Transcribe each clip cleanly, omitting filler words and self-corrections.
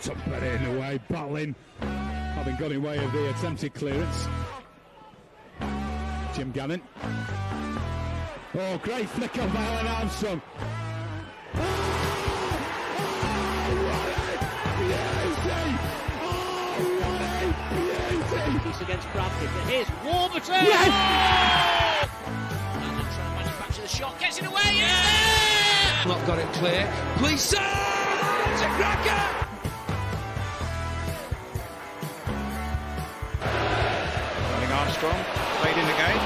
Somebody in the way, battling, having got in way of the attempted clearance. Jim Gannon. Oh, great flick on by Alan Armstrong. Oh, what a beauty! Oh, what a beauty! It's against Bradford, but here's Warburton! Yes! Oh! And trying to manufacture the shot, gets it away, it's there! Not got it clear. Please, it's a cracker! Armstrong played in the game,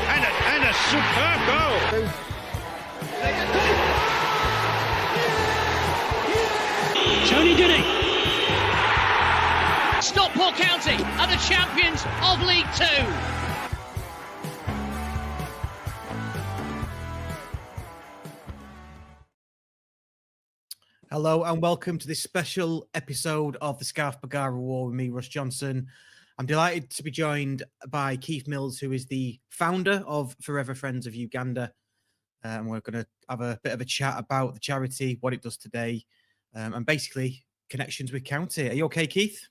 and a superb goal. Tony Goody. Stockport County are the champions of League Two. Hello and welcome to this special episode of the Scarf Bagara War with me, Russ Johnson. I'm delighted to be joined by Keith Mills, who is the founder of Forever Friends of Uganda. And we're going to have a bit of a chat about the charity, what it does today, and basically connections with County. Are you okay, Keith?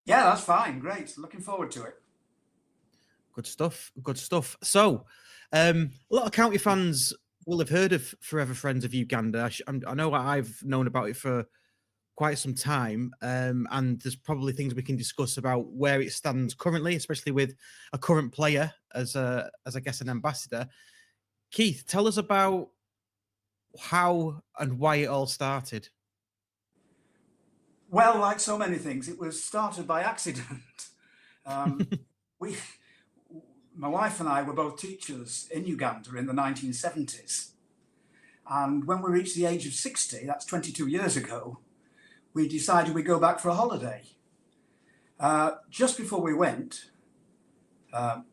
Yeah, that's fine. Great. Looking forward to it. Good stuff. Good stuff. So, a lot of County fans will have heard of Forever Friends of Uganda. I know I've known about it for quite some time, and there's probably things we can discuss about where it stands currently, especially with a current player as I guess an ambassador. Keith, tell us about how and why it all started. Well, like so many things, it was started by accident. My wife and I were both teachers in Uganda in the 1970s, and when we reached the age of 60, that's 22 years ago, we decided we'd go back for a holiday. Just before we went,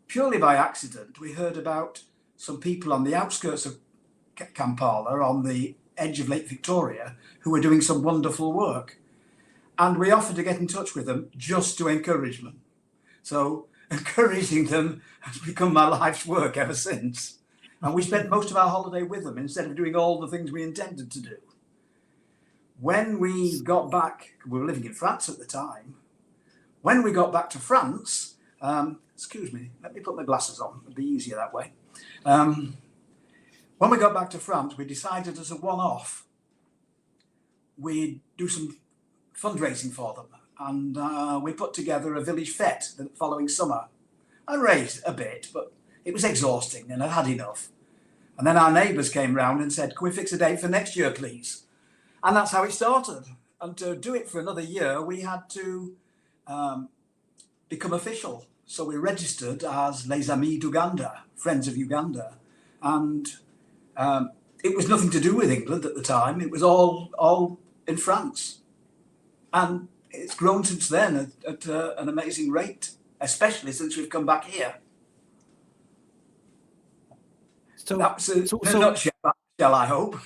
purely by accident, we heard about some people on the outskirts of Kampala, on the edge of Lake Victoria, who were doing some wonderful work. And we offered to get in touch with them just to encourage them. So encouraging them has become my life's work ever since. And we spent most of our holiday with them instead of doing all the things we intended to do. When we got back, we were living in France at the time. When we got back to France, excuse me, let me put my glasses on. It'll be easier that way. When we got back to France, we decided as a one-off, we'd do some fundraising for them. And we put together a village fete the following summer. I raised a bit, but it was exhausting and I'd had enough. And then our neighbours came round and said, can we fix a date for next year, please? And that's how it started. And to do it for another year, we had to become official. So we registered as Les Amis d'Uganda, Friends of Uganda. And it was nothing to do with England at the time. It was all in France. And it's grown since then at an amazing rate, especially since we've come back here. So that's a nutshell, I hope.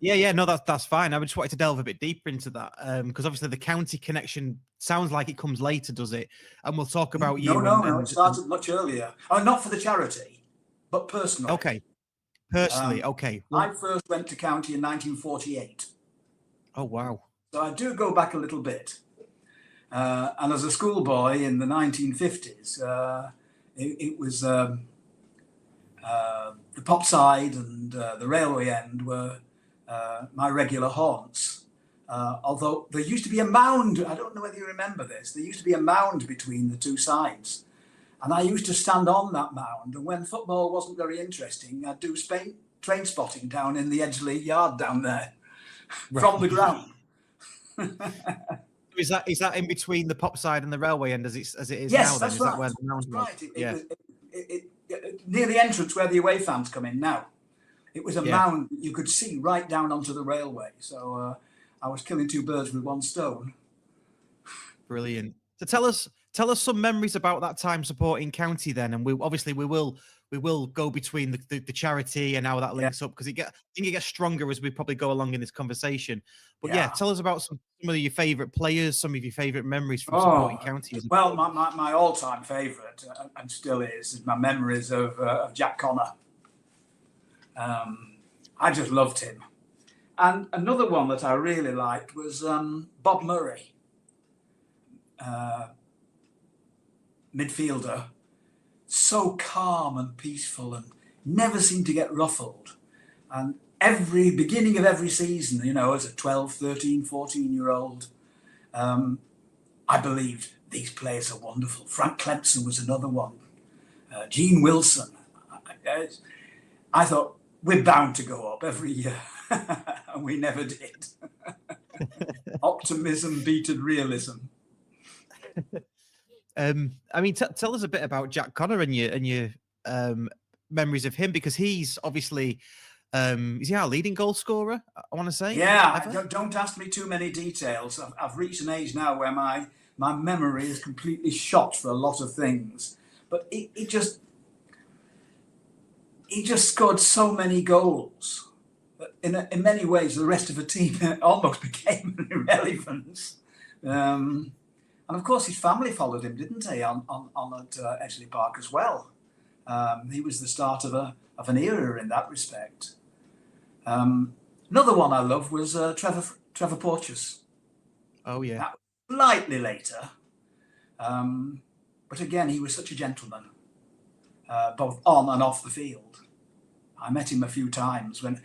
Yeah, no, that's fine. I just wanted to delve a bit deeper into that because obviously the county connection sounds like it comes later, does it? And we'll talk about you. No, it started much earlier. Not for the charity, but personally. Okay, personally, okay. I first went to county in 1948. Oh, wow. So I do go back a little bit. And as a schoolboy in the 1950s, it was the pop side and the railway end were my regular haunts. Although there used to be a mound, I don't know whether you remember this, there used to be a mound between the two sides. And I used to stand on that mound, and when football wasn't very interesting, I'd do train spotting down in the Edgeley yard down there, from the ground. Is that in between the pop side and the railway end as it is yes, now? That's then? right. Is that where the mound was? Right. It near the entrance where the away fans come in now. It was a mound you could see right down onto the railway. So I was killing two birds with one stone. Brilliant. So tell us some memories about that time supporting county then, and we will go between the charity and how that links up because I think it gets stronger as we probably go along in this conversation. But tell us about some of your favourite players, some of your favourite memories from supporting county. Well, my all-time favourite and still is my memories of Jack Connor. I just loved him. And another one that I really liked was Bob Murray. midfielder, so calm and peaceful and never seemed to get ruffled. And every beginning of every season, you know, as a 12, 13, 14-year-old, I believed these players are wonderful. Frank Clemson was another one. Gene Wilson. I thought, we're bound to go up every year. And we never did. Optimism beated realism. I mean, tell us a bit about Jack Connor and your memories of him, because he's obviously is he our leading goal scorer? I want to say. Yeah, don't ask me too many details. I've reached an age now where my memory is completely shot for a lot of things. But he just scored so many goals that in many ways the rest of the team almost became an irrelevance. And of course his family followed him, didn't they, on at Edgeley Park as well. He was the start of an era in that respect. Another one I love was Trevor Porteous. Oh yeah. That was slightly later, but again he was such a gentleman, both on and off the field. I met him a few times when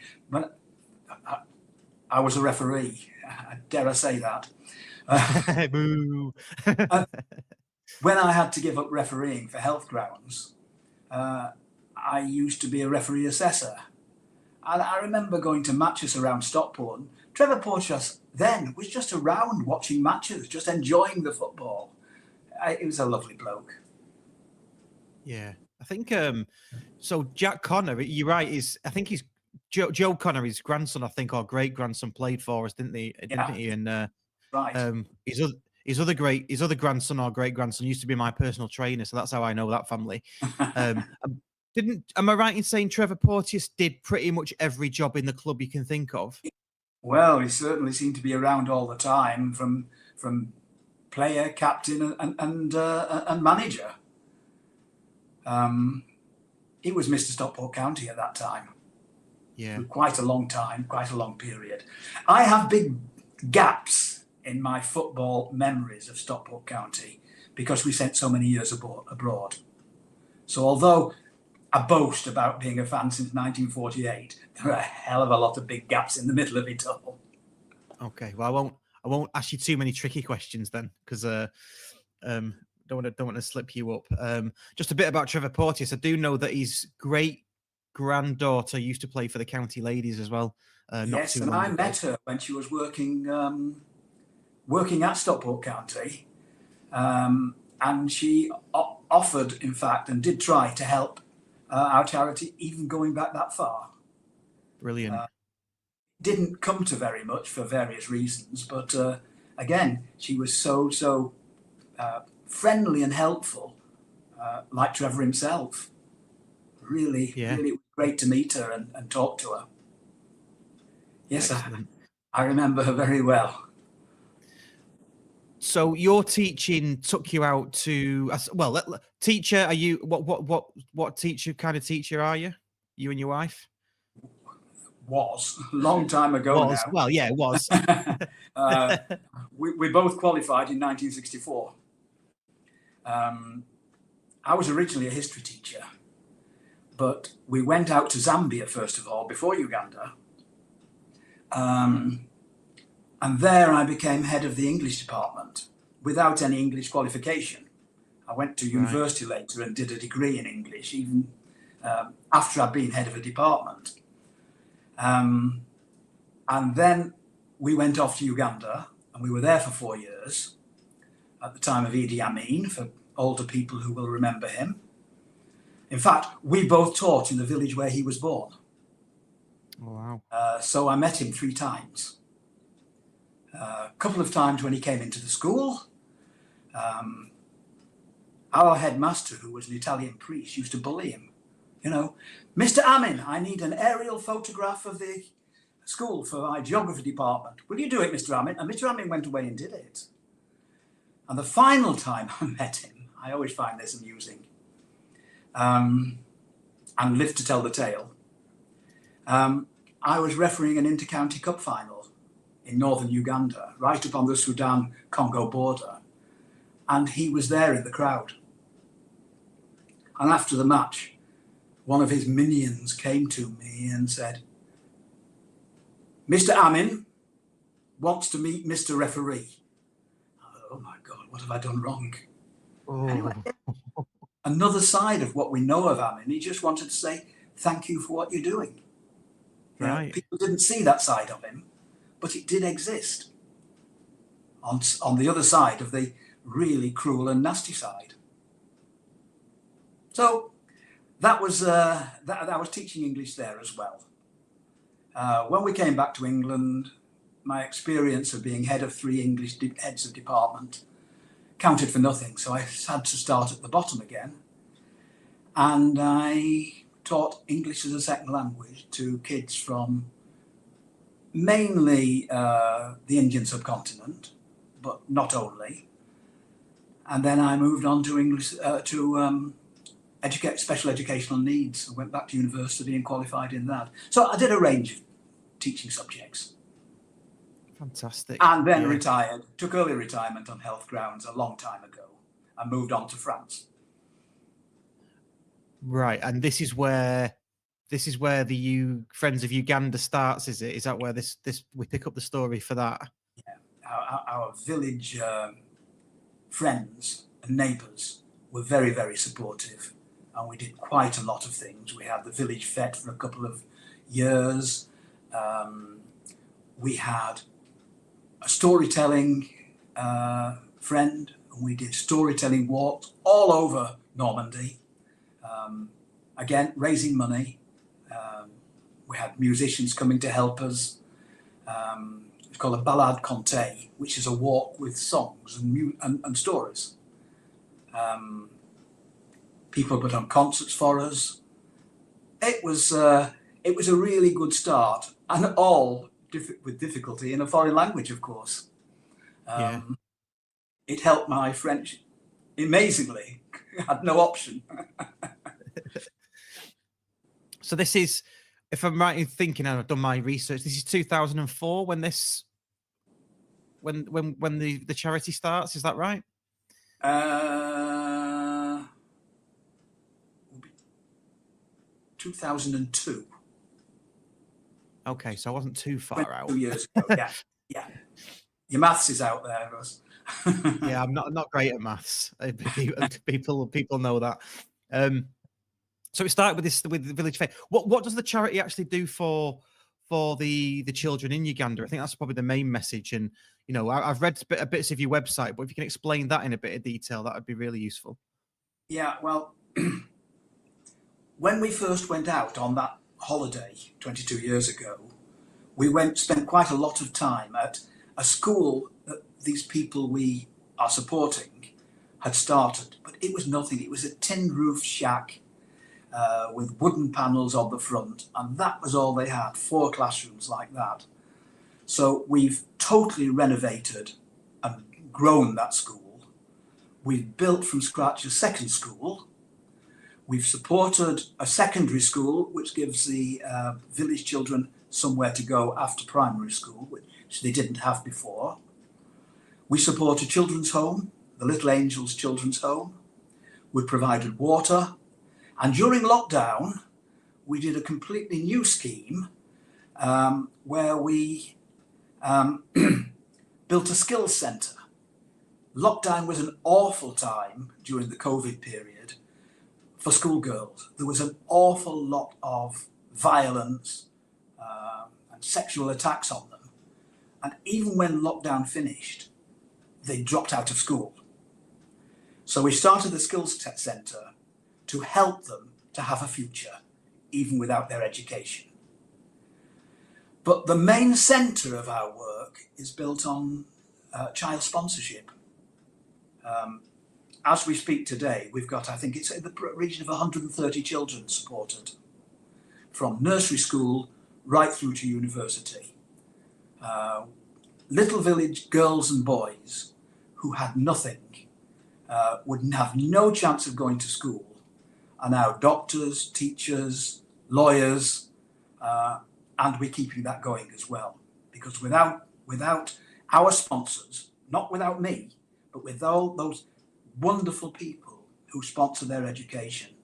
I was a referee. Dare I say that? Boo. When I had to give up refereeing for health grounds, I used to be a referee assessor. And I remember going to matches around Stockport. Trevor Porteous then was just around watching matches, just enjoying the football. He was a lovely bloke. Yeah, I think so. Jack Connor, you're right. I think he's Joe Connor, his grandson, I think, or great grandson, played for us, didn't he? Yeah. Didn't he? And Right. his other grandson or great grandson used to be my personal trainer, so that's how I know that family. Am I right in saying Trevor Porteous did pretty much every job in the club you can think of? Well, he certainly seemed to be around all the time, from player, captain, and manager. He was Mr. Stockport County at that time. Yeah, For quite a long time, quite a long period. I have big gaps in my football memories of Stockport County because we spent so many years abroad. So although I boast about being a fan since 1948, there are a hell of a lot of big gaps in the middle of it all. Okay, well, I won't ask you too many tricky questions then, because don't want to slip you up. Just a bit about Trevor Porteous. I do know that his great granddaughter used to play for the county ladies as well. Yes, and I met her when she was working at Stockport County, and she offered, in fact, and did try to help our charity, even going back that far. Brilliant. Didn't come to very much for various reasons, but again, she was so friendly and helpful, like Trevor himself. Really great to meet her and talk to her. Yes, I remember her very well. So your teaching took you out to teacher. Are you what teacher kind of teacher are you? You and your wife? Was a long time ago now. Well, yeah, it was. We both qualified in 1964. I was originally a history teacher, but we went out to Zambia first of all before Uganda. And there I became head of the English department without any English qualification. I went to university later and did a degree in English, even after I'd been head of a department. And then we went off to Uganda, and we were there for 4 years at the time of Idi Amin, for older people who will remember him. In fact, we both taught in the village where he was born. Oh, wow. So I met him 3 times. A couple of times when he came into the school. Our headmaster, who was an Italian priest, used to bully him. You know, Mr. Amin, I need an aerial photograph of the school for my geography department. Will you do it, Mr. Amin? And Mr. Amin went away and did it. And the final time I met him, I always find this amusing, and live to tell the tale. I was refereeing an inter-county cup final in northern Uganda, right up on the Sudan-Congo border. and he was there in the crowd. And after the match, one of his minions came to me and said, "Mr. Amin wants to meet Mr. Referee." Oh my God, what have I done wrong? Anyway, another side of what we know of Amin, he just wanted to say thank you for what you're doing. Right. People didn't see that side of him, but it did exist on the other side of the really cruel and nasty side. So that was I was teaching English there as well. When we came back to England, my experience of being head of 3 English heads of department counted for nothing. So I had to start at the bottom again. And I taught English as a second language to kids from mainly the Indian subcontinent, but not only. And then I moved on to English, special educational needs. I went back to university and qualified in that. So I did a range of teaching subjects. Fantastic. And then retired, took early retirement on health grounds a long time ago and moved on to France. Right. And this is where the Friends of Uganda starts, is it? Is that where this we pick up the story for that? Yeah. Our village friends and neighbours were very, very supportive. And we did quite a lot of things. We had the village fete for a couple of years. We had a storytelling friend, and we did storytelling walks all over Normandy. Again, raising money. We had musicians coming to help us. It's called a balade conte, which is a walk with songs and stories. People put on concerts for us. It was a really good start, and all with difficulty in a foreign language, of course. It helped my French amazingly. I had no option. So this is, if I'm right in thinking, and I've done my research, this is 2004 when the charity starts. Is that right? 2002. Okay, so I wasn't too far out. 2 years ago. Yeah. Your maths is out there, Russ. Yeah, I'm not great at maths. People know that. So it started with the village fair. What does the charity actually do for the children in Uganda? I think that's probably the main message. And I've read bits of your website, but if you can explain that in a bit of detail, that would be really useful. Yeah, well, when we first went out on that holiday 22 years ago, we spent quite a lot of time at a school that these people we are supporting had started, but it was nothing. It was a tin roof shack with wooden panels on the front, and that was all they had, 4 classrooms like that. So we've totally renovated and grown that school. We've built from scratch a second school. We've supported a secondary school, which gives the village children somewhere to go after primary school, which they didn't have before. We support a children's home, the Little Angels Children's Home. We provided water. And during lockdown, we did a completely new scheme where we built a skills centre. Lockdown was an awful time during the COVID period for schoolgirls. There was an awful lot of violence and sexual attacks on them. And even when lockdown finished, they dropped out of school. So we started the skills centre to help them to have a future, even without their education. But the main centre of our work is built on child sponsorship. As we speak today, we've got, I think it's in the region of 130 children supported, from nursery school right through to university. Little village girls and boys who had nothing, would have no chance of going to school, are now doctors, teachers, lawyers, and we're keeping that going as well. Because without our sponsors, not without me, but with all those wonderful people who sponsor their education,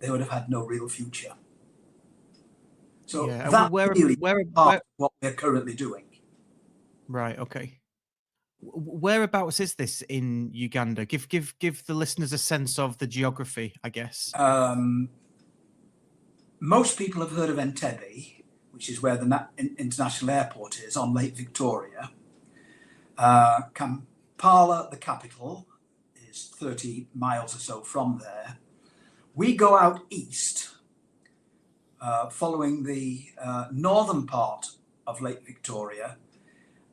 they would have had no real future. So Yeah. that's really part of what we're currently doing. Right. Okay. Whereabouts is this in Uganda? Give the listeners a sense of the geography, I guess. Most people have heard of Entebbe, which is where the international airport is on Lake Victoria. Kampala, the capital, is 30 miles or so from there. We go out east, following the northern part of Lake Victoria.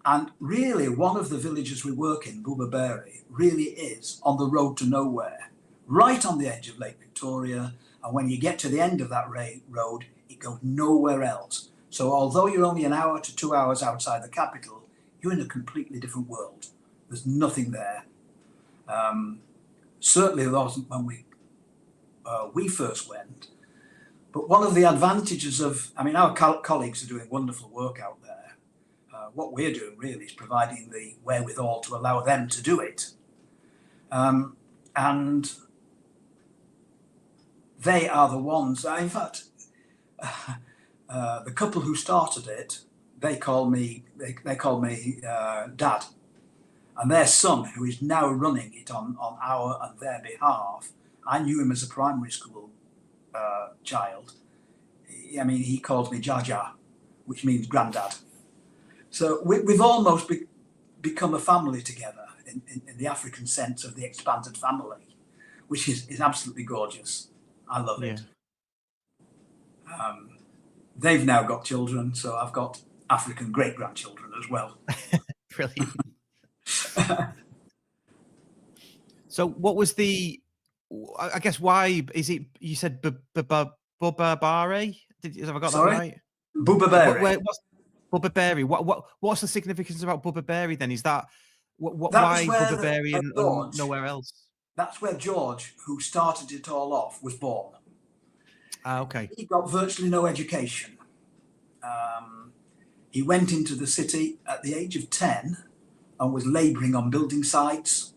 And really, one of the villages we work in, Bubaberi, really is on the road to nowhere, right on the edge of Lake Victoria. And when you get to the end of that road, it goes nowhere else. So although you're only an hour to 2 hours outside the capital, you're in a completely different world. There's nothing there. Certainly there wasn't when we first went. But one of the advantages of, I mean, our colleagues are doing wonderful work out there. What we're doing really is providing the wherewithal to allow them to do it. And they are the ones, in fact, the couple who started it, they call me Dad. And their son, who is now running it on our and their behalf, I knew him as a primary school child. I mean, he calls me Jaja, which means granddad. So we've almost become a family together in the African sense of the expanded family, which is absolutely gorgeous. I love it. They've now got children, so I've got African great-grandchildren as well. Brilliant. So what was I guess, why is it, you said Bubabari? Have I got that right? Bubabari. Bubabari. What's the significance about Bubabari then? Is that why Bubabari and nowhere else? That's where George, who started it all off, was born. Okay. He got virtually no education. He went into the city at the age of 10 and was labouring on building sites,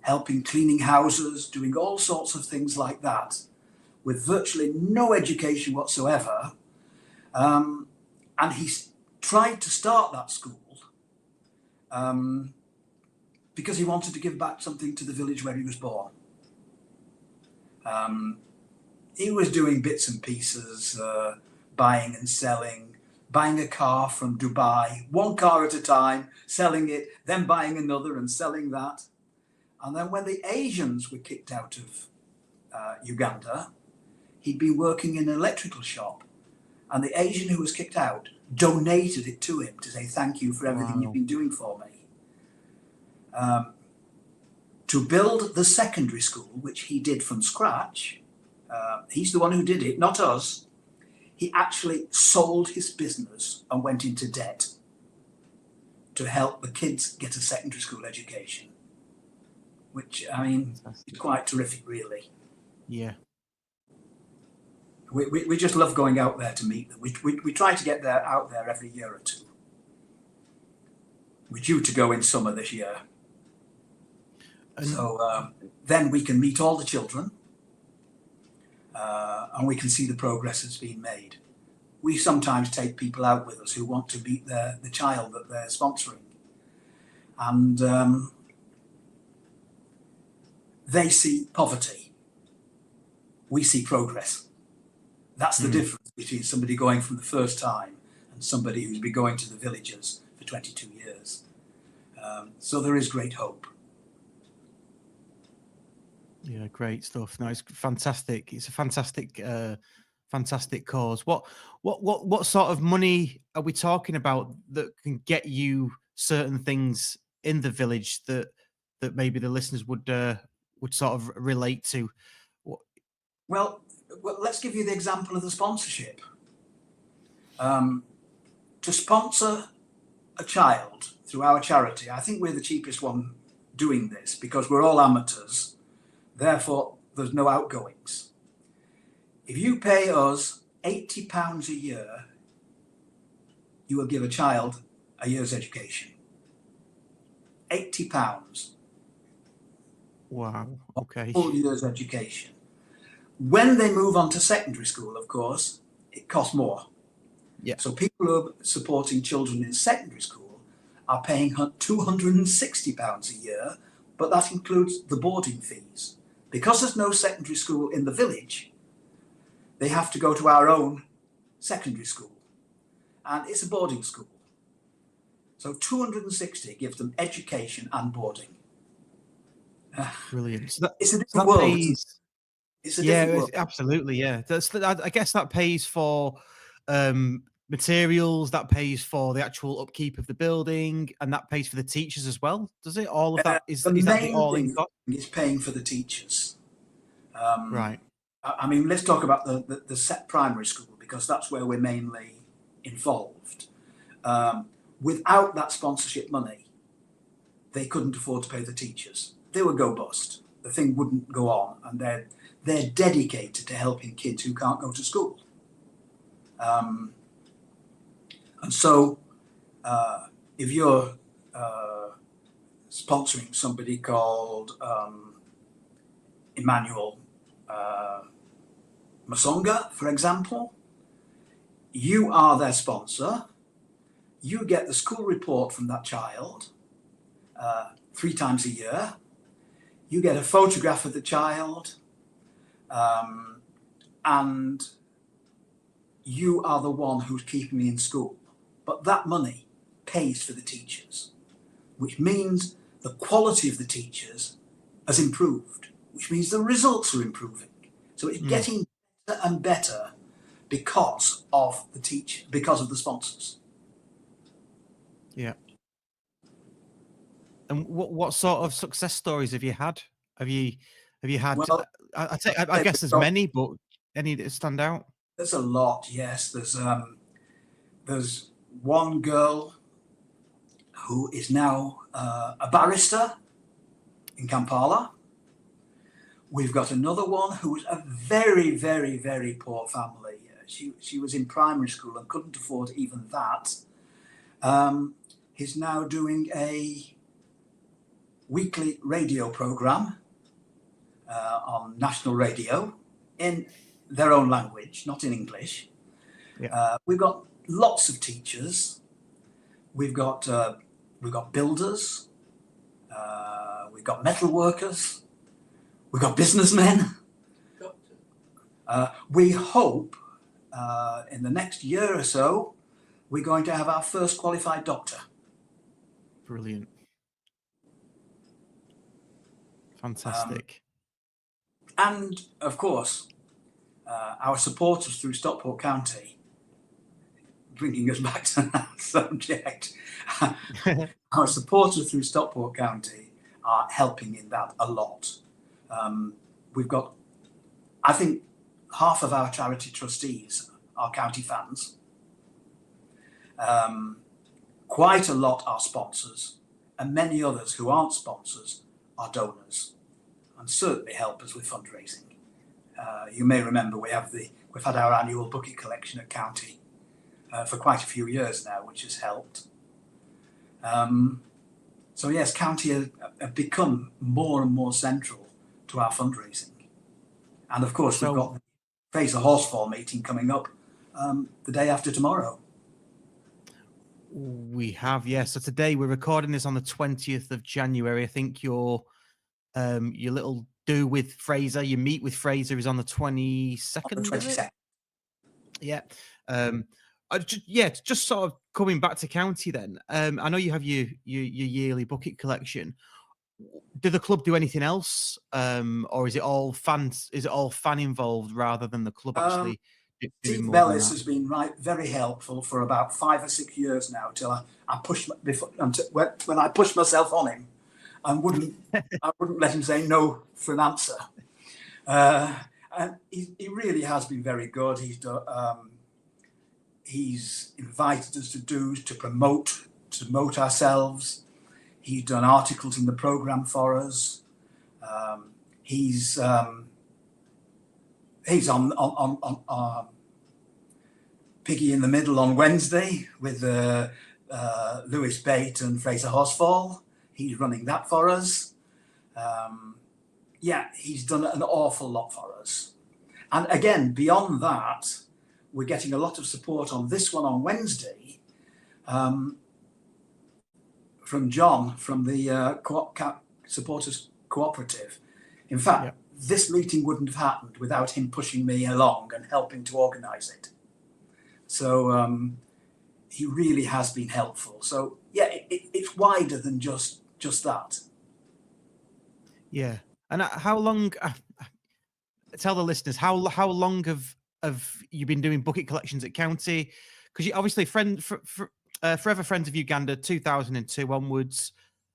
helping cleaning houses, doing all sorts of things like that, with virtually no education whatsoever. And he tried to start that school because he wanted to give back something to the village where he was born. He was doing bits and pieces, buying and selling, buying a car from Dubai, one car at a time, selling it, then buying another and selling that. And then when the Asians were kicked out of Uganda, he'd be working in an electrical shop. And the Asian who was kicked out donated it to him to say, thank you for everything you've been doing for me. To build the secondary school, which he did from scratch, he's the one who did it, not us. He actually sold his business and went into debt to help the kids get a secondary school education, which, I mean, is quite terrific, really. Yeah. We just love going out there to meet them. We try to get out there every year or two. We're due to go in summer this year. So then we can meet all the children and we can see the progress that's been made. We sometimes take people out with us who want to meet the child that they're sponsoring. And they see poverty. We see progress. That's the difference between somebody going from the first time and somebody who's been going to the villages for 22 years. So there is great hope. Yeah, great stuff. No, it's fantastic. It's a fantastic, fantastic cause. What sort of money are we talking about that can get you certain things in the village that maybe the listeners would sort of relate to? Well, let's give you the example of the sponsorship. To sponsor a child through our charity, I think we're the cheapest one doing this because we're all amateurs. Therefore, there's no outgoings. If you pay us £80 a year, you will give a child a year's education. £80. Wow. Okay. Full year's education. When they move on to secondary school, of course, it costs more. Yeah. So people who are supporting children in secondary school are paying £260 a year, but that includes the boarding fees. Because there's no secondary school in the village, they have to go to our own secondary school, and it's a boarding school. So 260 gives them education and boarding. Brilliant. So It's a that different world. pays. It's a Yeah, different world. absolutely. Yeah, I guess that pays for materials. That pays for the actual upkeep of the building, and that pays for the teachers as well. Does it? All of that is The that the main all-in thing cost? is paying for the teachers. Right. I mean, let's talk about the set primary school, because that's where we're mainly involved. Without that sponsorship money, they couldn't afford to pay the teachers. They would go bust. The thing wouldn't go on, and they're dedicated to helping kids who can't go to school. And so, if you're sponsoring somebody called Emmanuel Masonga, for example, you are their sponsor. You get the school report from that child 3 times a year. You get a photograph of the child, and you are the one who's keeping me in school. But that money pays for the teachers, which means the quality of the teachers has improved, which means the results are improving. So it's getting better and better because of the because of the sponsors. Yeah. And what sort of success stories have you had? Have you had? Well, I guess there's many, but any that stand out? There's a lot. Yes, there's one girl who is now a barrister in Kampala. We've got another one who was a very, very, very poor family. She was in primary school and couldn't afford even that. He's now doing a weekly radio program on national radio in their own language, not in English. Yeah. We've got lots of teachers. We've got builders. We've got metal workers. We've got businessmen. We hope in the next year or so, we're going to have our first qualified doctor. Brilliant. Fantastic. And of course, our supporters through Stockport County, bringing us back to that subject, our supporters through Stockport County are helping in that a lot. We've got, I think, half of our charity trustees are county fans. Quite a lot are sponsors, and many others who aren't sponsors are donors, and certainly help us with fundraising. You may remember we've had our annual bucket collection at County for quite a few years now, which has helped. So yes, County have become more and more central to our fundraising. And of course, we've got the Fraser Horsfall meeting coming up the day after tomorrow. We have, yes. So today we're recording this on the 20th of January. I think your little do with Fraser, you meet with Fraser is on the 22nd. On the 22nd. Yeah. Just sort of coming back to County then. I know you have your yearly bucket collection. Do the club do anything else, or is it all fans? Is it all fan involved rather than the club actually? Steve Bellis has been very helpful for about 5 or 6 years now. Till I pushed when I pushed myself on him, and I wouldn't let him say no for an answer. And he really has been very good. He's invited us to promote ourselves. He's done articles in the program for us. He's on Piggy in the Middle on Wednesday with Lewis Bate and Fraser Horsfall. He's running that for us. yeah, he's done an awful lot for us. And again, beyond that, we're getting a lot of support on this one on Wednesday from John from the Supporters Cooperative. In fact, this meeting wouldn't have happened without him pushing me along and helping to organise it. So he really has been helpful. So yeah, it's wider than just that. Yeah. And how long? Tell the listeners how long have you been doing bucket collections at County? Because you obviously Forever Friends of Uganda 2002 onwards.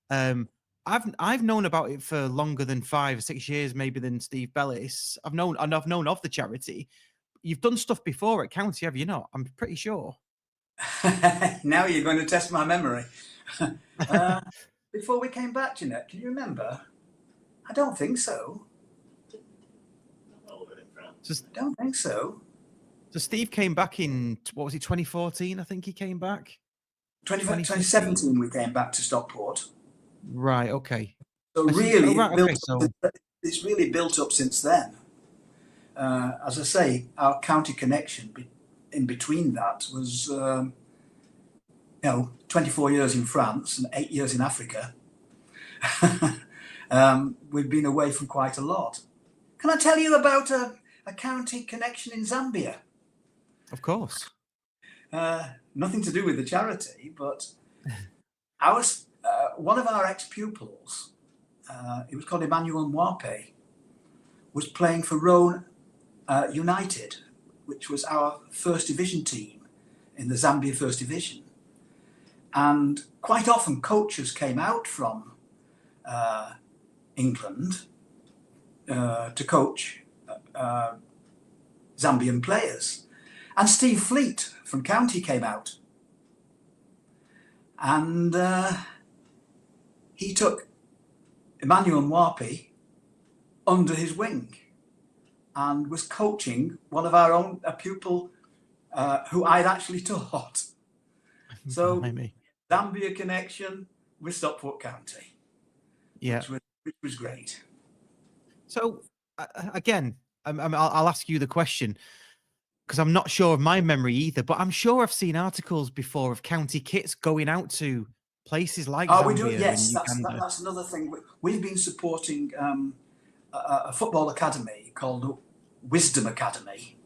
I've known about it for longer than 5 or 6 years, maybe than Steve Bellis. I've known of the charity. You've done stuff before at County, have you not? I'm pretty sure. Now you're going to test my memory. Before we came back, Jeanette, can you remember? I don't think so. I don't think so. So Steve came back in, what was it, 2014? I think he came back. 2017 we came back to Stockport. Right, okay. So really, it's really built up since then. As I say, our county connection in between that was, 24 years in France and 8 years in Africa. We've been away from quite a lot. Can I tell you about a county connection in Zambia? Of course. Nothing to do with the charity, but one of our ex-pupils, he was called Emmanuel Mwape, was playing for Roan United, which was our first division team in the Zambia First Division. And quite often coaches came out from England to coach Zambian players. And Steve Fleet from County came out. And he took Emmanuel Mwape under his wing and was coaching one of our own, a pupil who I'd actually taught. So Zambia connection with Stockport County, which was great. So again, I'll ask you the question, because I'm not sure of my memory either, but I'm sure I've seen articles before of county kits going out to places like Zambia. We do, yes. That's another thing. We've been supporting a football academy called Wisdom Academy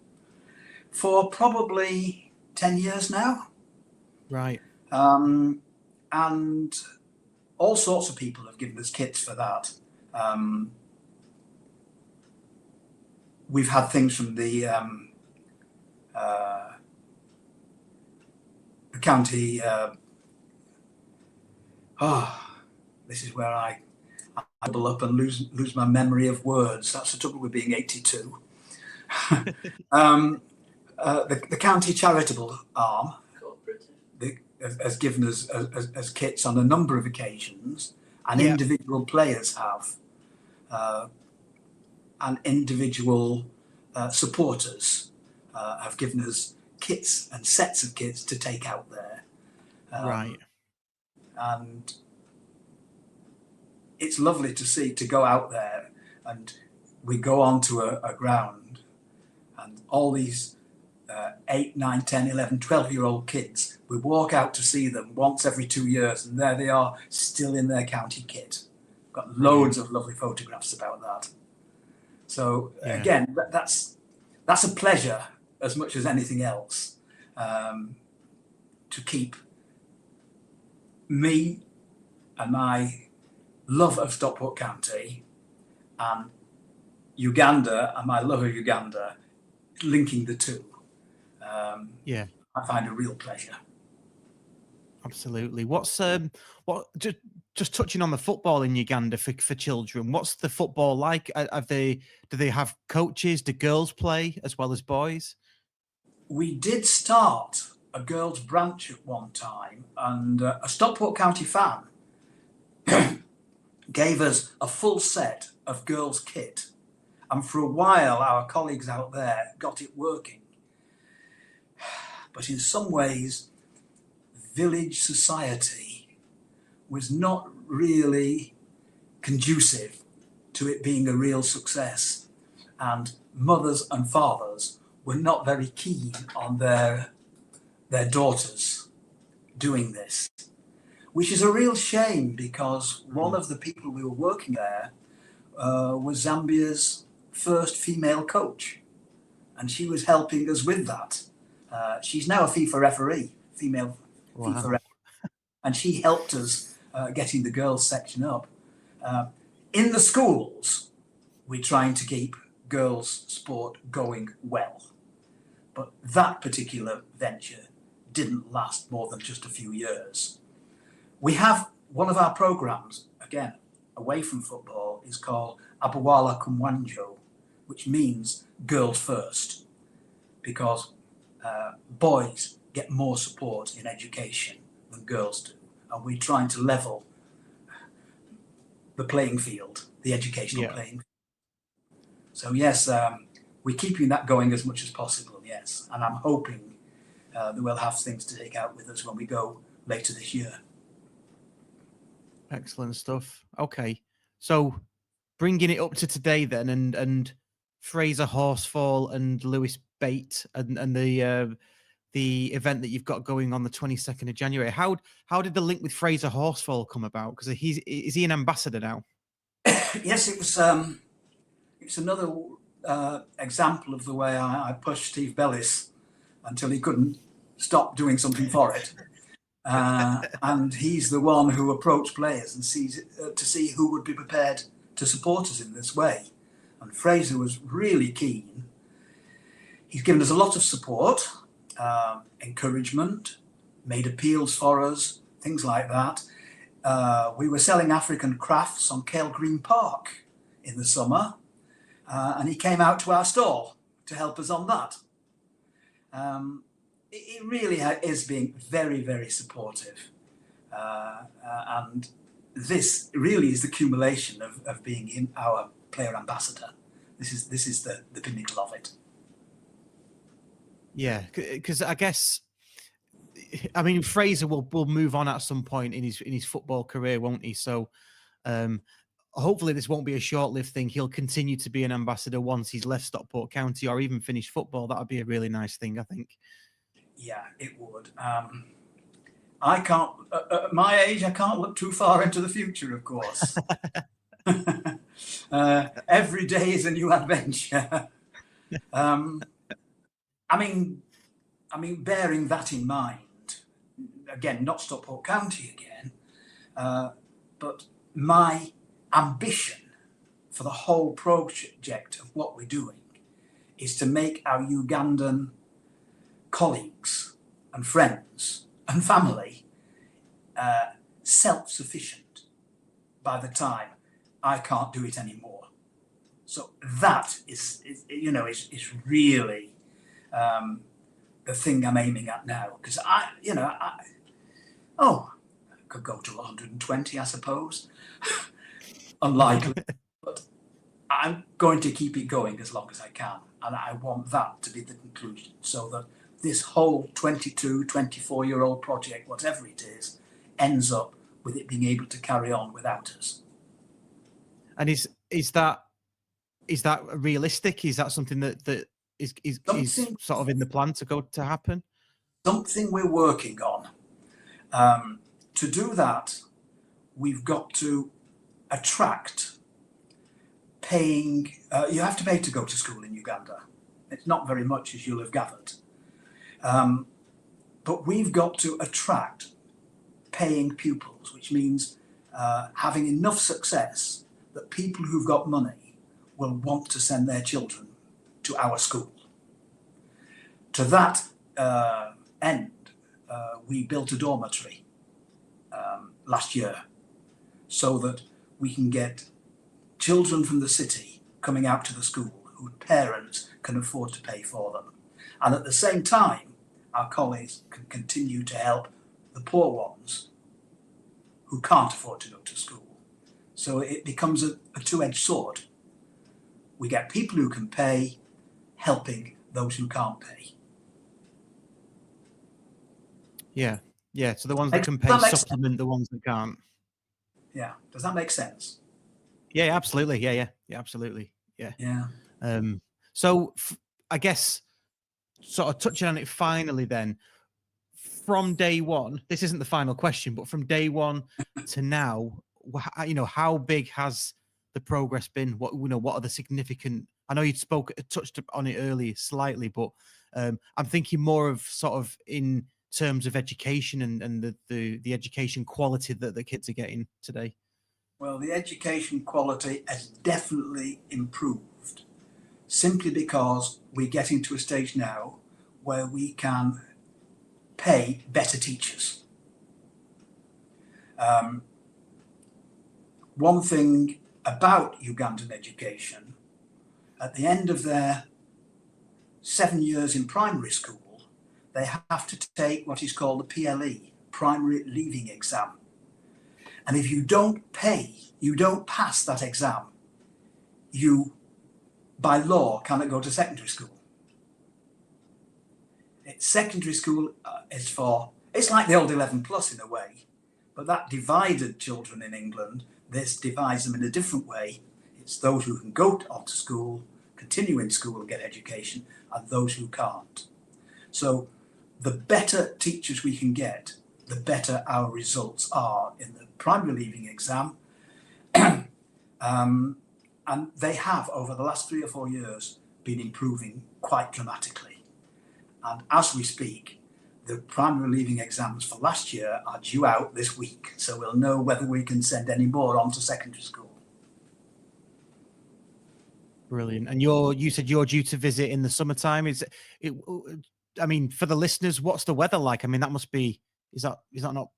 for probably 10 years now. Right. And all sorts of people have given us kits for that. We've had things from the county. This is where I double up and lose my memory of words. That's the trouble with being 82. The county charitable arm has given us as kits on a number of occasions, and individual players have, and individual supporters have given us kits and sets of kits to take out there. Right. And it's lovely to go out there, and we go onto a ground, and all these 8, 9, 10, 11, 12-year-old kids, we walk out to see them once every 2 years, and there they are, still in their county kit. Got loads of lovely photographs about that. So again, that's a pleasure as much as anything else, to keep me and my love of Stockport County and Uganda and my love of Uganda, linking the two. I find a real pleasure. Absolutely. What's just touching on the football in Uganda for children? What's the football like? Do they have coaches? Do girls play as well as boys? We did start a girls' branch at one time, and a Stockport County fan gave us a full set of girls' kit, and for a while our colleagues out there got it working. But in some ways, village society was not really conducive to it being a real success. And mothers and fathers were not very keen on their daughters doing this, which is a real shame, because one of the people we were working there was Zambia's first female coach, and she was helping us with that. She's now a FIFA referee, female FIFA referee, and she helped us getting the girls section up. In the schools, we're trying to keep girls' sport going well, but that particular venture didn't last more than just a few years. We have one of our programs, again, away from football, is called Abawala Kumwanjo, which means girls first, because boys get more support in education than girls do. And we're trying to level the playing field, the educational playing field. So yes, we're keeping that going as much as possible, yes. And I'm hoping that we'll have things to take out with us when we go later this year. Excellent stuff. Okay. So bringing it up to today then, and Fraser Horsfall and Lewis Bate and the event that you've got going on the 22nd of January. How did the link with Fraser Horsfall come about? Because is he an ambassador now? Yes, it was another example of the way I pushed Steve Bellis until he couldn't stop doing something for it. And he's the one who approached players and to see who would be prepared to support us in this way. And Fraser was really keen. He's given us a lot of support, encouragement, made appeals for us, things like that. We were selling African crafts on Kale Green Park in the summer, and he came out to our stall to help us on that. It really is being very, very supportive. And this really is the accumulation of being our player ambassador. This is the pinnacle of it. Yeah, because I guess, I mean, Fraser will move on at some point in his football career, won't he? So hopefully this won't be a short-lived thing. He'll continue to be an ambassador once he's left Stockport County or even finished football. That would be a really nice thing, I think. Yeah, it would. I can't, at my age, I can't look too far into the future, of course. Every day is a new adventure. I mean, bearing that in mind, again, not Stockport County again, but my ambition for the whole project of what we're doing is to make our Ugandan colleagues and friends and family self-sufficient by the time I can't do it anymore. So that is really the thing I'm aiming at now, because I could go to 120, I suppose. Unlikely, but I'm going to keep it going as long as I can, and I want that to be the conclusion, so that this whole 22, 24-year-old project, whatever it is, ends up with it being able to carry on without us. And is that realistic? Is that something that is sort of in the plan to happen? Something we're working on. To do that, we've got to attract paying. You have to pay to go to school in Uganda. It's not very much, as you'll have gathered. But we've got to attract paying pupils, which means having enough success that people who've got money will want to send their children to our school. To that end, we built a dormitory last year so that we can get children from the city coming out to the school whose parents can afford to pay for them. And at the same time, our colleagues can continue to help the poor ones who can't afford to go to school. So it becomes a two-edged sword. We get people who can pay, helping those who can't pay. Yeah. So the ones that can pay supplement the ones that can't. Yeah. Does that make sense? Yeah, absolutely. Yeah, absolutely. Yeah. Yeah. So I guess sort of touching on it finally then, from day one, this isn't the final question, but from day one to now, how big has the progress been? What are the significant, I know you touched on it earlier slightly, but I'm thinking more of sort of in terms of education and the education quality that the kids are getting today. Well, the education quality has definitely improved simply because we're getting to a stage now where we can pay better teachers. One thing about Ugandan education, at the end of their 7 years in primary school, they have to take what is called the PLE, Primary Leaving Exam. And if you don't pass that exam, you, by law, cannot go to secondary school. Secondary school it's like the old 11 plus in a way, but that divided children in England. This divides them in a different way. It's those who can go on to school, continue in school and get education, and those who can't. So the better teachers we can get, the better our results are in the primary leaving exam. And they have, over the last 3 or 4 years, been improving quite dramatically. And as we speak, the primary leaving exams for last year are due out this week. So we'll know whether we can send any more on to secondary school. Brilliant. And you said you're due to visit in the summertime. I mean, for the listeners, what's the weather like? I mean, that must be, is that not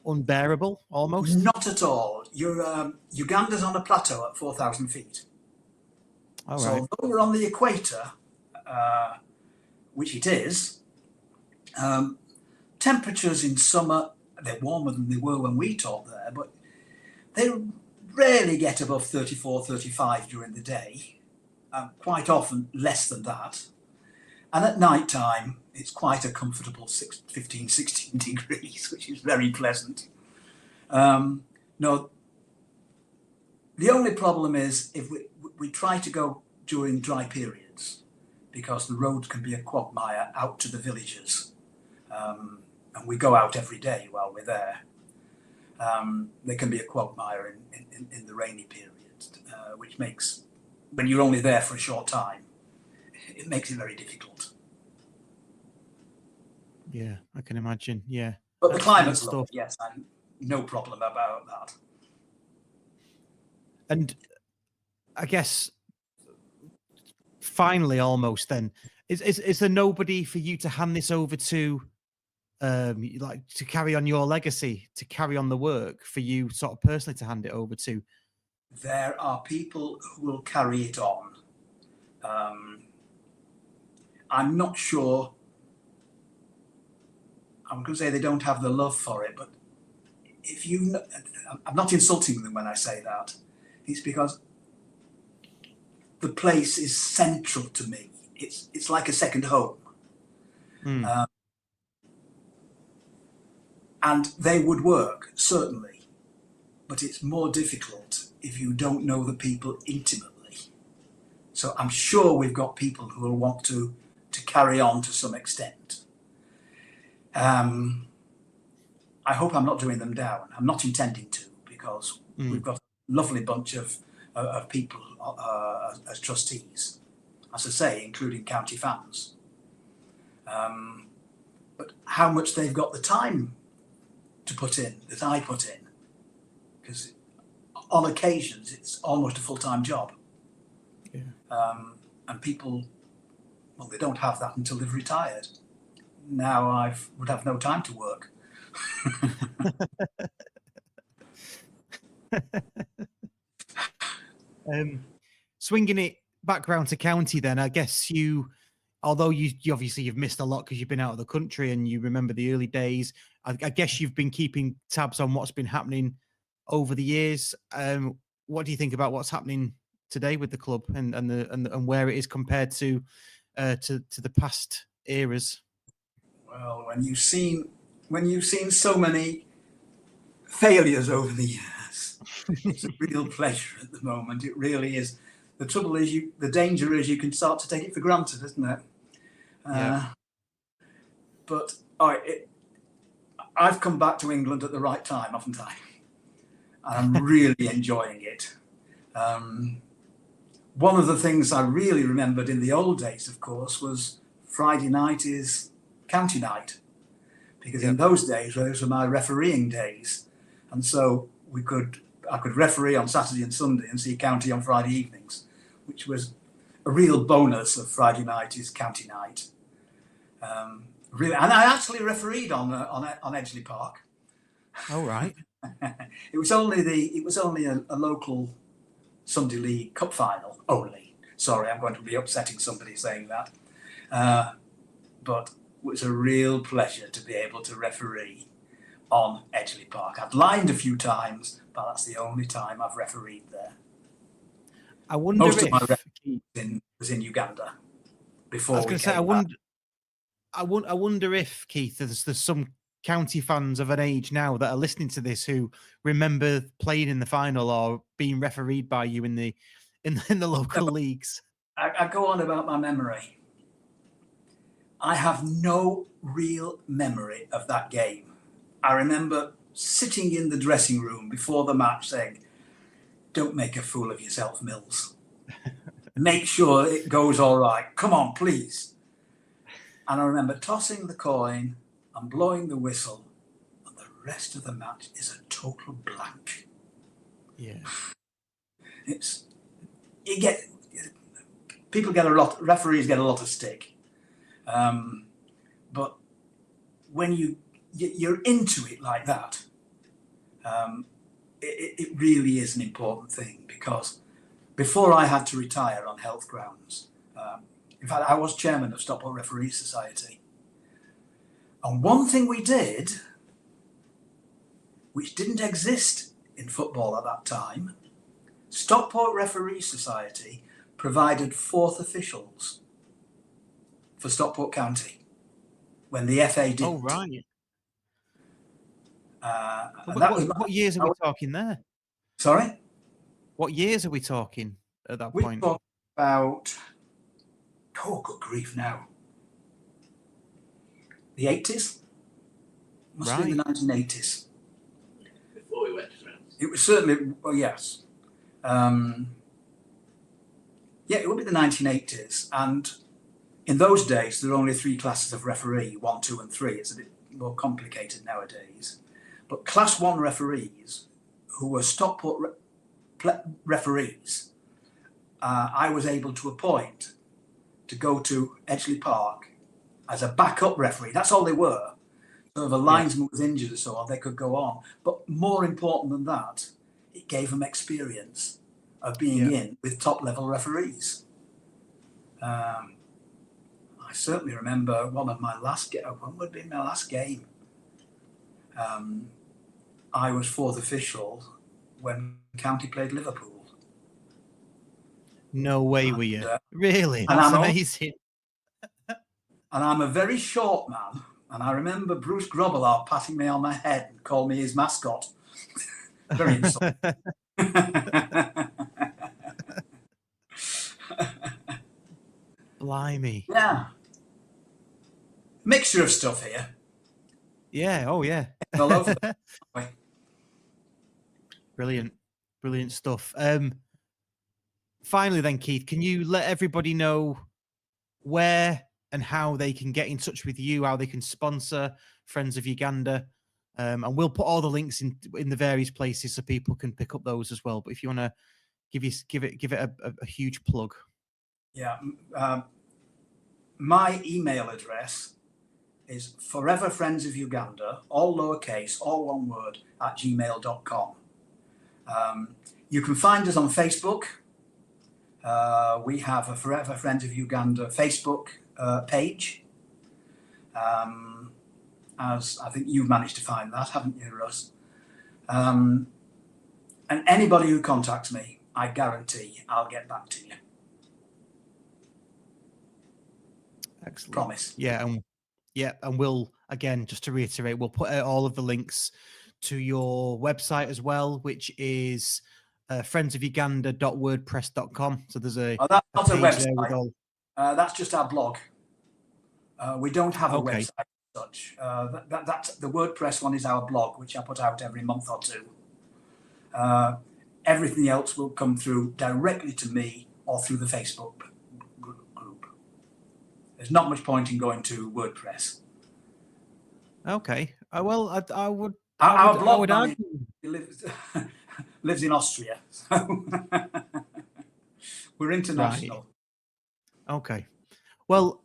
unbearable almost? Not at all. Uganda's on a plateau at 4,000 feet. All so right. although we're on the equator, which it is, temperatures in summer, they're warmer than they were when we taught there, but they rarely get above 34, 35 during the day, quite often less than that. And at night time, it's quite a comfortable 15, 16 degrees, which is very pleasant. No, the only problem is if we try to go during dry periods, because the road can be a quagmire out to the villages. And we go out every day while we're there. There can be a quagmire in the rainy periods, which makes, when you're only there for a short time, it makes it very difficult. Yeah, I can imagine. Yeah. But the climate's lovely, yes, and no problem about that. And I guess finally, almost then, is there nobody for you to hand this over to, like to carry on your legacy, to carry on the work, for you sort of personally to hand it over to? There are people who will carry it on. I'm not sure. I'm going to say they don't have the love for it, but I'm not insulting them when I say that. It's because the place is central to me. It's like a second home. And they would work, certainly, but it's more difficult if you don't know the people intimately. So I'm sure we've got people who will want to carry on to some extent. I hope I'm not doing them down. I'm not intending to, because we've got a lovely bunch of people as trustees, as I say, including county fans. But how much they've got the time to put in, that I put in, because on occasions it's almost a full-time job. Yeah. And people, well, they don't have that until they've retired. Now I would have no time to work. Swinging it back round to county then, I guess although you obviously you've missed a lot because you've been out of the country and you remember the early days, I guess you've been keeping tabs on what's been happening over the years. What do you think about what's happening today with the club and where it is compared to the past eras? Well, when you've seen so many failures over the years, It's a real pleasure at the moment. It really is. The trouble is, the danger is you can start to take it for granted, isn't it? But I've come back to England at the right time, haven't I? I'm really enjoying it. One of the things I really remembered in the old days, of course, was Friday night is county night, because in those days, those were my refereeing days, and so I could referee on Saturday and Sunday and see county on Friday evenings, which was a real bonus of Friday night is county night. Really, and I actually refereed on Edgeley Park. Oh right. It was only a local Sunday League Cup final only. Sorry, I'm going to be upsetting somebody saying that. But it was a real pleasure to be able to referee on Edgeley Park. I've lined a few times, but that's the only time I've refereed there. I wonder Most if of my refereeing was in Uganda before. I was going to say, I wonder if, Keith, there's some county fans of an age now that are listening to this who remember playing in the final or being refereed by you in the local leagues. I go on about my memory. I have no real memory of that game. I remember sitting in the dressing room before the match saying, "Don't make a fool of yourself, Mills. Make sure it goes all right. Come on, please." And I remember tossing the coin and blowing the whistle, and the rest of the match is a total blank. Yeah. Referees get a lot of stick. But when you're into it like that, it really is an important thing, because before I had to retire on health grounds, in fact, I was chairman of Stockport Referee Society. And one thing we did, which didn't exist in football at that time, Stockport Referee Society provided fourth officials for Stockport County when the FA didn't. Oh, right. What years are we talking there? Sorry? What years are we talking at that point? We talk about, good grief now. The 80s? Must have been the 1980s. Before we went to France. It was certainly, well, yes. It would be the 1980s. And in those days, there were only 3 classes of referee, 1, 2, and 3. It's a bit more complicated nowadays. But Class 1 referees, who were Stockport referees, I was able to appoint to go to Edgeley Park as a backup referee. That's all they were. So if a linesman was injured or so on, they could go on. But more important than that, it gave them experience of being in with top-level referees. I certainly remember when would be my last game? I was fourth official when County played Liverpool. No way, were you? Really? That's amazing. And I'm a very short man. And I remember Bruce Grobbelaar patting me on my head and calling me his mascot. Very insulting. Blimey. Yeah. Mixture of stuff here. Yeah. Oh, yeah. All over the way. Brilliant stuff. Finally then, Keith, can you let everybody know where and how they can get in touch with you, how they can sponsor Friends of Uganda? And we'll put all the links in the various places so people can pick up those as well. But if you want to give it a huge plug. Yeah. My email address is Forever Friends of Uganda, all lowercase, all one word, @gmail.com. You can find us on Facebook. We have a Forever Friends of Uganda Facebook page. As I think you've managed to find that, haven't you, Russ? And anybody who contacts me, I guarantee I'll get back to you. Excellent. Promise. Yeah, and we'll, again, just to reiterate, we'll put out all of the links to your website as well, which is friendsofuganda.wordpress.com. So there's a That's not a page there with website. all. That's just our blog. We don't have a Okay. website as such. That's the WordPress one is our blog, which I put out every month or two. Everything else will come through directly to me or through the Facebook group. There's not much point in going to WordPress. Okay. Well, I would. Our blog I would manager argue. lives in Austria, so we're international. Right. Okay. Well,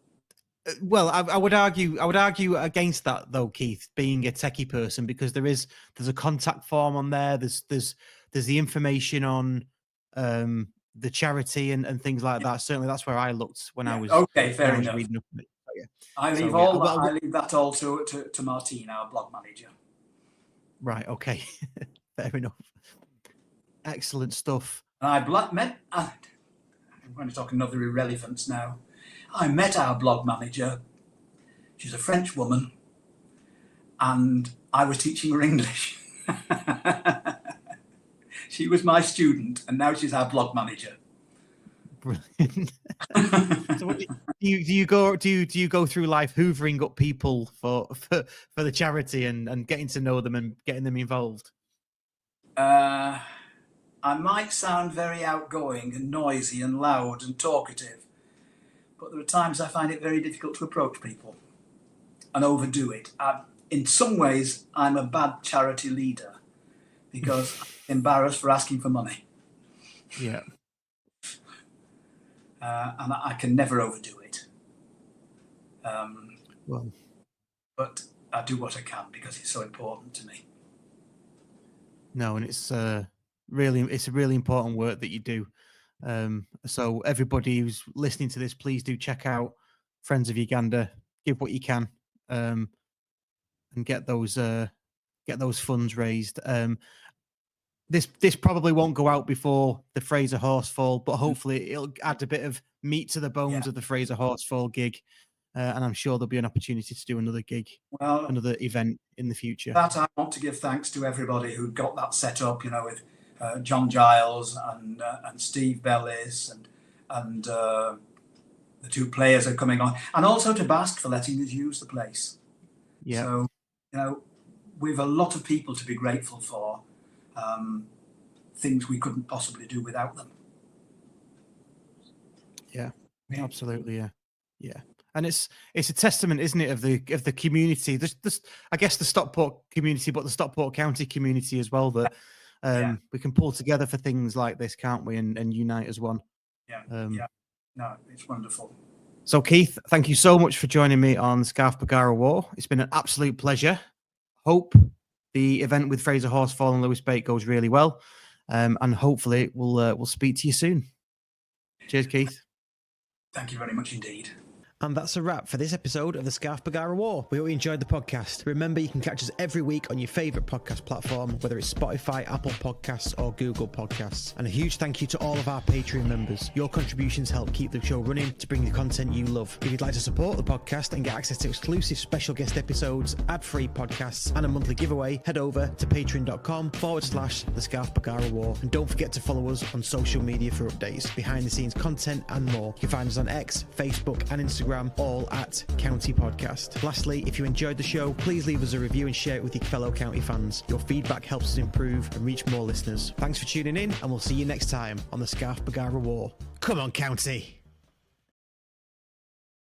I would argue against that though, Keith, being a techie person, because there's a contact form on there. There's the information on the charity and things like that. Certainly, that's where I looked when I was fair enough. reading up on it. So, yeah. I leave that all to Martine, our blog manager. Right. Okay. Fair enough. Excellent stuff. I'm going to talk another irrelevance now. I met our blog manager. She's a French woman, and I was teaching her English. She was my student, and now she's our blog manager. Brilliant. So do you go through life hoovering up people for the charity and getting to know them and getting them involved? I might sound very outgoing and noisy and loud and talkative, but there are times I find it very difficult to approach people and overdo it. In some ways, I'm a bad charity leader because I'm embarrassed for asking for money. Yeah. And I can never overdo it. But I do what I can because it's so important to me. No, and it's a really important work that you do. So everybody who's listening to this, please do check out Friends of Uganda. Give what you can, and get those funds raised. This probably won't go out before the Fraser Horsfall, but hopefully it'll add a bit of meat to the bones of the Fraser Horsfall gig, and I'm sure there'll be an opportunity to do another gig, another event in the future. That I want to give thanks to everybody who got that set up, with John Giles and Steve Bellis and the two players are coming on, and also to Basque for letting us use the place. Yeah. So we've a lot of people to be grateful for. Things we couldn't possibly do without them. Yeah. Absolutely. Yeah. And it's a testament, isn't it, of the community? This I guess the Stockport community, but the Stockport County community as well. That we can pull together for things like this, can't we? And unite as one. No, it's wonderful. So Keith, thank you so much for joining me on Scarf Bagara War. It's been an absolute pleasure. Hope the event with Fraser Horsfall and Lewis Bate goes really well, and hopefully we'll speak to you soon. Cheers, Keith. Thank you very much indeed. And that's a wrap for this episode of the Scarf Bagara War. We hope you enjoyed the podcast. Remember, you can catch us every week on your favourite podcast platform, whether it's Spotify, Apple Podcasts or Google Podcasts. And a huge thank you to all of our Patreon members. Your contributions help keep the show running to bring the content you love. If you'd like to support the podcast and get access to exclusive special guest episodes, ad-free podcasts and a monthly giveaway, head over to patreon.com/the Scarf Bagara War. And don't forget to follow us on social media for updates, behind the scenes content and more. You can find us on X, Facebook and Instagram, all at County Podcast. Lastly, if you enjoyed the show, please leave us a review and share it with your fellow county fans. Your feedback helps us improve and reach more listeners. Thanks for tuning in, and we'll see you next time on the Scarf Bagara War. Come on, County!